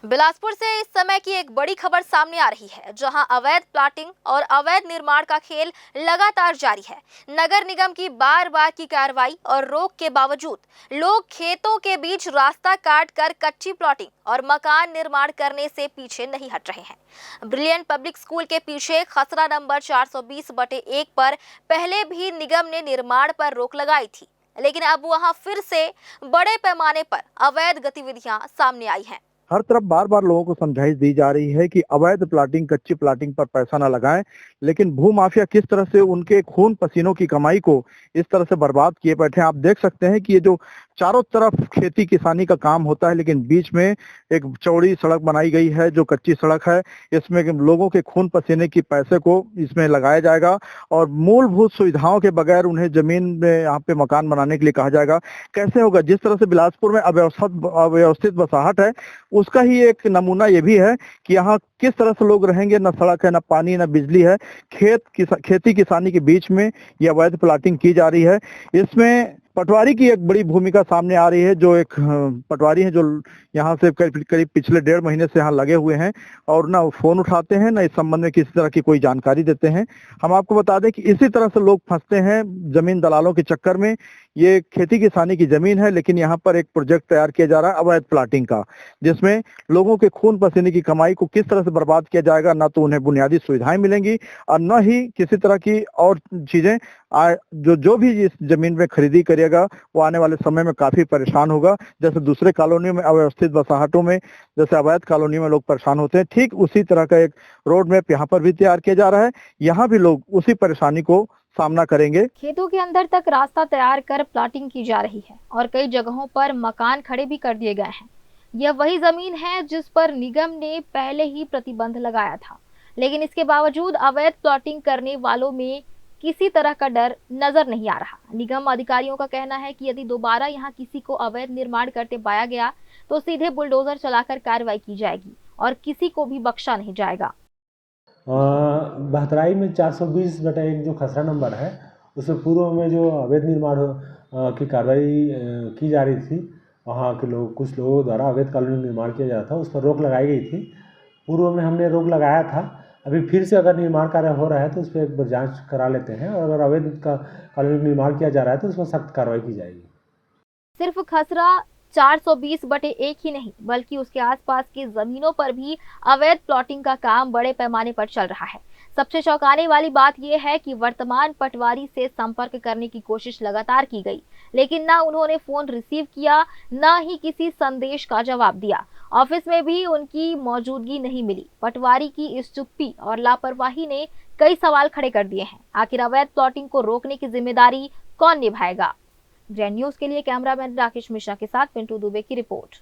बिलासपुर से इस समय की एक बड़ी खबर सामने आ रही है, जहां अवैध प्लाटिंग और अवैध निर्माण का खेल लगातार जारी है। नगर निगम की बार बार की कार्रवाई और रोक के बावजूद लोग खेतों के बीच रास्ता काट कर कच्ची प्लॉटिंग और मकान निर्माण करने से पीछे नहीं हट रहे हैं। ब्रिलियंट पब्लिक स्कूल के पीछे खसरा नंबर 420/1 पर पहले भी निगम ने निर्माण पर रोक लगाई थी, लेकिन अब वहां फिर से बड़े पैमाने पर अवैध गतिविधियां सामने आई हैं। हर तरफ बार बार लोगों को समझाइश दी जा रही है कि अवैध प्लाटिंग, कच्ची प्लाटिंग पर पैसा न लगाएं, लेकिन भूमाफिया किस तरह से उनके खून पसीनों की कमाई को इस तरह से बर्बाद किए बैठे हैं। आप देख सकते हैं कि ये जो चारों तरफ खेती किसानी का काम होता है, लेकिन बीच में एक चौड़ी सड़क बनाई गई है जो कच्ची सड़क है। इसमें लोगों के खून पसीने की पैसे को इसमें लगाया जाएगा और मूलभूत सुविधाओं के बगैर उन्हें जमीन में यहाँ पे मकान बनाने के लिए कहा जाएगा। कैसे होगा? जिस तरह से बिलासपुर में अव्यवस्थित बसाहट है, उसका ही एक नमूना ये भी है कि यहाँ किस तरह से लोग रहेंगे। न सड़क है, न पानी, न बिजली है। खेती किसानी के बीच में ये अवैध प्लाटिंग की जा रही है। इसमें पटवारी की एक बड़ी भूमिका सामने आ रही है। जो एक पटवारी है जो यहाँ से करीब पिछले 1.5 महीने से यहाँ लगे हुए हैं और ना फोन उठाते हैं, ना इस संबंध में किसी तरह की कोई जानकारी देते हैं। हम आपको बता दें कि इसी तरह से लोग फंसते हैं जमीन दलालों के चक्कर में। ये खेती किसानी की जमीन है, लेकिन यहाँ पर एक प्रोजेक्ट तैयार किया जा रहा है अवैध प्लाटिंग का, जिसमें लोगों के खून पसीने की कमाई को किस तरह से बर्बाद किया जाएगा। ना तो उन्हें बुनियादी सुविधाएं मिलेंगी और न ही किसी तरह की और चीजें। जो भी इस जमीन में खरीदी करेगा वो आने वाले समय में काफी परेशान होगा। जैसे दूसरे कॉलोनियों में, अव्यवस्थित बसाहटों में जैसे अवैध कॉलोनियों में लोग परेशान होते हैं, ठीक उसी तरह का एक रोड मैप यहाँ पर भी तैयार किया जा रहा है। यहाँ भी लोग उसी परेशानी को सामना करेंगे। खेतों के अंदर तक रास्ता तैयार कर प्लाटिंग की जा रही है और कई जगहों पर मकान खड़े भी कर दिए गए हैं। यह वही जमीन है जिस पर निगम ने पहले ही प्रतिबंध लगाया था, लेकिन इसके बावजूद अवैध प्लॉटिंग करने वालों में किसी तरह का डर नजर नहीं आ रहा। निगम अधिकारियों का कहना है कि यदि दोबारा यहाँ किसी को अवैध निर्माण करते पाया गया तो सीधे बुलडोजर चलाकर कार्रवाई की जाएगी और किसी को भी बख्शा नहीं जाएगा। बहतराई में 420/1 जो खसरा नंबर है, उससे पूर्व में जो अवैध निर्माण की कार्रवाई की जा रही थी, वहाँ के कुछ लोगों द्वारा अवैध कॉलोनी निर्माण किया जा रहा था, उस पर रोक लगाई गई थी। पूर्व में हमने रोक लगाया था। अभी फिर से अगर निर्माण कार्य हो रहा है तो उस पर एक बार जाँच करा लेते हैं, और अगर अवैध कॉलोनी निर्माण किया जा रहा है तो उस पर सख्त कार्रवाई की जाएगी। सिर्फ खसरा 420/1 ही नहीं, बल्कि उसके आसपास की जमीनों पर भी अवैध प्लॉटिंग का काम बड़े पैमाने पर चल रहा है। सबसे चौंकाने वाली बात यह है कि वर्तमान पटवारी से संपर्क करने की कोशिश लगातार की गई, लेकिन ना उन्होंने फोन रिसीव किया, ना ही किसी संदेश का जवाब दिया। ऑफिस में भी उनकी मौजूदगी नहीं मिली। पटवारी की इस चुप्पी और लापरवाही ने कई सवाल खड़े कर दिए हैं। आखिर अवैध प्लॉटिंग को रोकने की जिम्मेदारी कौन निभाएगा? ग्रैंड न्यूज के लिए कैमरामैन राकेश मिश्रा के साथ पिंटू दुबे की रिपोर्ट।